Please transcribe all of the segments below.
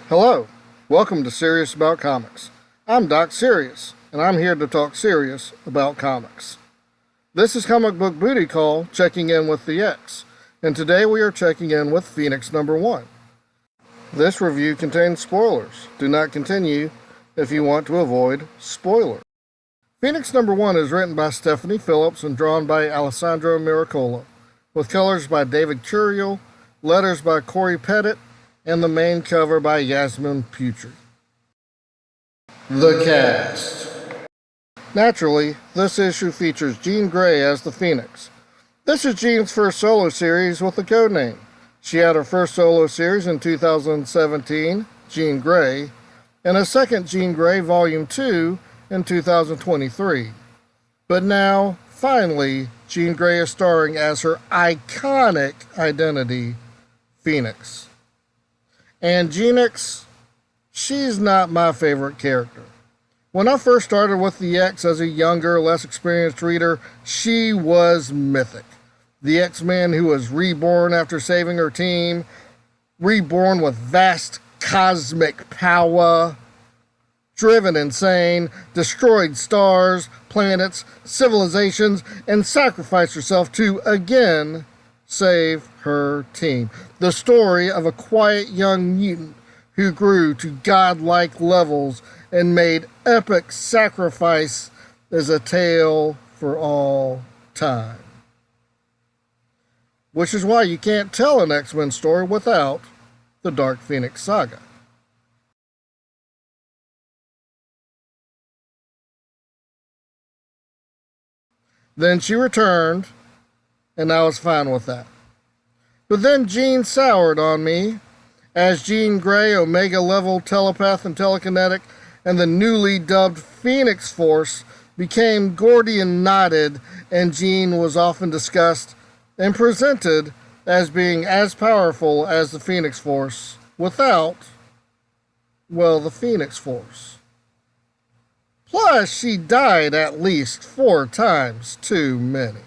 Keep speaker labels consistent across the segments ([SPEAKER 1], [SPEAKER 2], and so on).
[SPEAKER 1] Hello, welcome to Serious About Comics. I'm Doc Serious, and I'm here to talk serious about comics. This is Comic Book Booty Call, checking in with the X, and today we are checking in with Phoenix #1. This review contains spoilers. Do not continue if you want to avoid spoilers. Phoenix #1 is written by Stephanie Phillips and drawn by Alessandro Miracola, with colors by David Curiel, letters by Corey Pettit, and the main cover by Yasmin Putri. The cast. Naturally, this issue features Jean Grey as the Phoenix. This is Jean's first solo series with a code name. She had her first solo series in 2017, Jean Grey, and a second Jean Grey Volume 2 in 2023. But now, finally, Jean Grey is starring as her iconic identity, Phoenix. And Genix, she's not my favorite character. When I first started with the X as a younger, less experienced reader, she was mythic. The X-Man who was reborn after saving her team, reborn with vast cosmic power, driven insane, destroyed stars, planets, civilizations, and sacrificed herself to, again, save her team. The story of a quiet young mutant who grew to godlike levels and made epic sacrifice is a tale for all time. Which is why you can't tell an X-Men story without the Dark Phoenix saga. Then she returned, and I was fine with that. But then Jean soured on me, as Jean Grey, Omega level telepath and telekinetic, and the newly dubbed Phoenix Force became Gordian knotted, and Jean was often discussed and presented as being as powerful as the Phoenix Force without, well, the Phoenix Force. Plus, she died at least 4 times too many.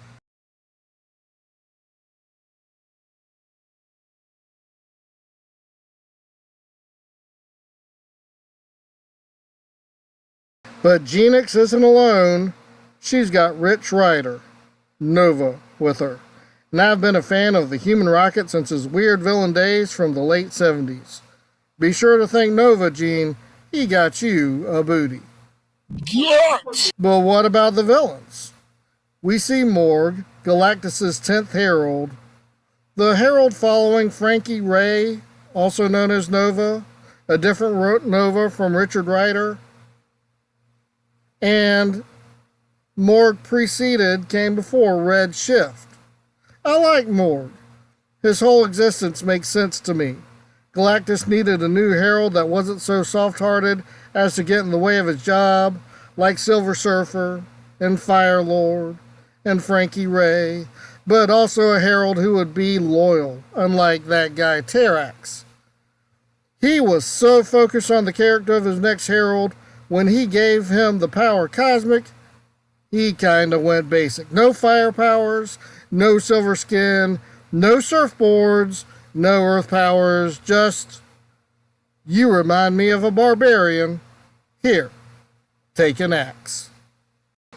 [SPEAKER 1] But Genix isn't alone. She's got Rich Rider, Nova, with her. And I've been a fan of the Human Rocket since his weird villain days from the late 70s. Be sure to thank Nova, Jean. He got you a booty. Get! But what about the villains? We see Morg, Galactus' 10th Herald. The Herald following Frankie Ray, also known as Nova. A different Nova from Richard Rider. And Morg came before Red Shift. I like Morg. His whole existence makes sense to me. Galactus needed a new herald that wasn't so soft-hearted as to get in the way of his job, like Silver Surfer and Fire Lord and Frankie Ray, but also a herald who would be loyal, unlike that guy Terrax. He was so focused on the character of his next herald. When he gave him the power cosmic, he kinda went basic. No fire powers, no silver skin, no surfboards, no earth powers, just, you remind me of a barbarian. Here, take an axe.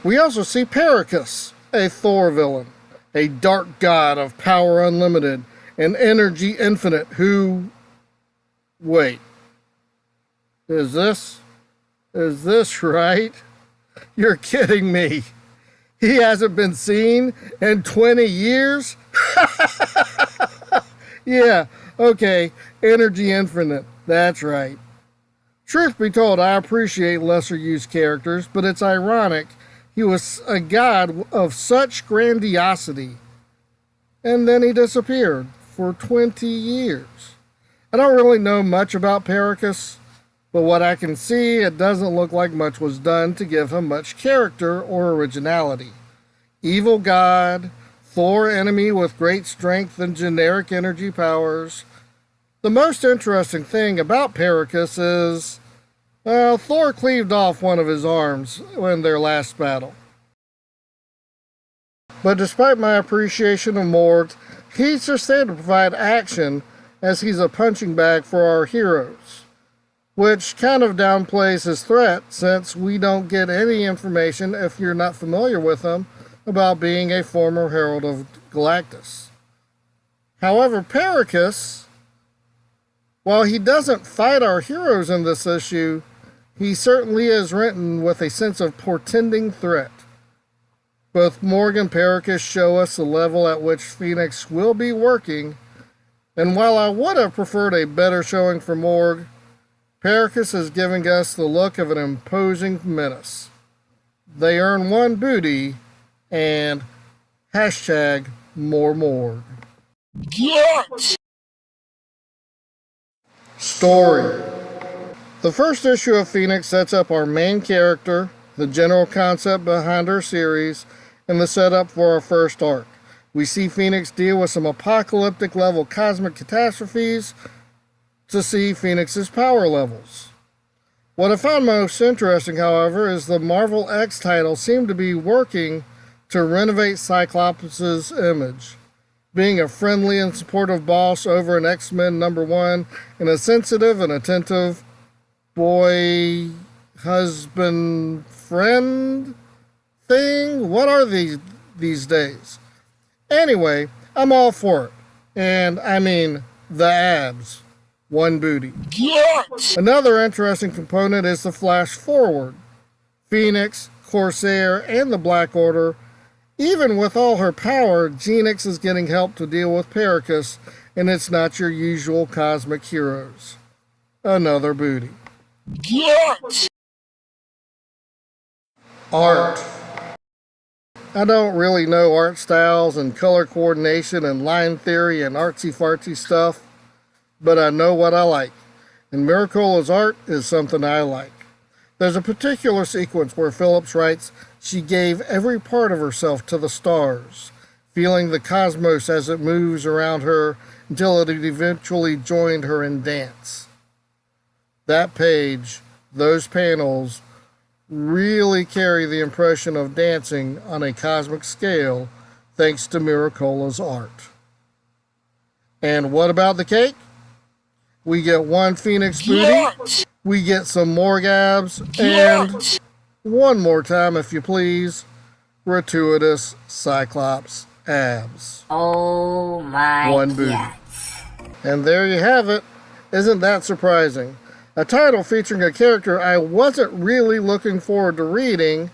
[SPEAKER 1] We also see Pericus, a Thor villain, a dark god of power unlimited and energy infinite who, wait, is this right? You're kidding me. He hasn't been seen in 20 years? Yeah, okay, energy infinite. That's right. Truth be told, I appreciate lesser used characters, but it's ironic he was a god of such grandiosity, and then he disappeared for 20 years. I don't really know much about Pericus, but what I can see, it doesn't look like much was done to give him much character or originality. Evil god, Thor enemy with great strength and generic energy powers. The most interesting thing about Pericus is, Thor cleaved off one of his arms in their last battle. But despite my appreciation of Morg, he's just there to provide action as he's a punching bag for our heroes. which kind of downplays his threat since we don't get any information, if you're not familiar with him, about being a former Herald of Galactus. However, Pericus, while he doesn't fight our heroes in this issue, he certainly is written with a sense of portending threat. Both Morg and Pericus show us the level at which Phoenix will be working, and while I would have preferred a better showing for Morg, Pericus is giving us the look of an imposing menace. They earn one booty, and hashtag more Morg.
[SPEAKER 2] Get!
[SPEAKER 1] Story. The first issue of Phoenix sets up our main character, the general concept behind our series, and the setup for our first arc. We see Phoenix deal with some apocalyptic level cosmic catastrophes to see Phoenix's power levels. What I found most interesting, however, is the Marvel X title seemed to be working to renovate Cyclops' image. Being a friendly and supportive boss over an X-Men #1 and a sensitive and attentive boy, husband, friend thing? What are these days? Anyway, I'm all for it. And I mean the abs. One booty.
[SPEAKER 2] Get!
[SPEAKER 1] Another interesting component is the flash forward. Phoenix, Corsair, and the Black Order, even with all her power, Genix is getting help to deal with Pericus, and it's not your usual cosmic heroes. Another booty.
[SPEAKER 2] Get!
[SPEAKER 1] Art. I don't really know art styles and color coordination and line theory and artsy-fartsy stuff, but I know what I like, and Miracola's art is something I like. There's a particular sequence where Phillips writes, "She gave every part of herself to the stars, feeling the cosmos as it moves around her until it eventually joined her in dance." That page, those panels, really carry the impression of dancing on a cosmic scale thanks to Miracola's art. And what about the cake? We get one Phoenix booty,
[SPEAKER 2] Get!
[SPEAKER 1] we get some Morg abs, and
[SPEAKER 2] Get!
[SPEAKER 1] one more time, if you please, gratuitous Cyclops abs.
[SPEAKER 2] Oh my
[SPEAKER 1] One booty.
[SPEAKER 2] God.
[SPEAKER 1] And there you have it. Isn't that surprising? A title featuring a character I wasn't really looking forward to reading,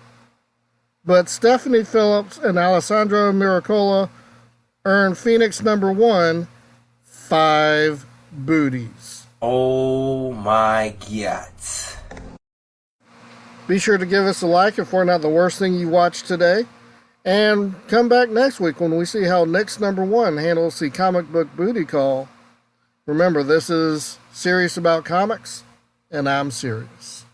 [SPEAKER 1] but Stephanie Phillips and Alessandro Miracola earned Phoenix #1, 5 booties.
[SPEAKER 3] Oh my God.
[SPEAKER 1] Be sure to give us a like if we're not the worst thing you watched today. And come back next week when we see how Nick's #1 handles the comic book booty call. Remember, this is Serious About Comics, and I'm serious.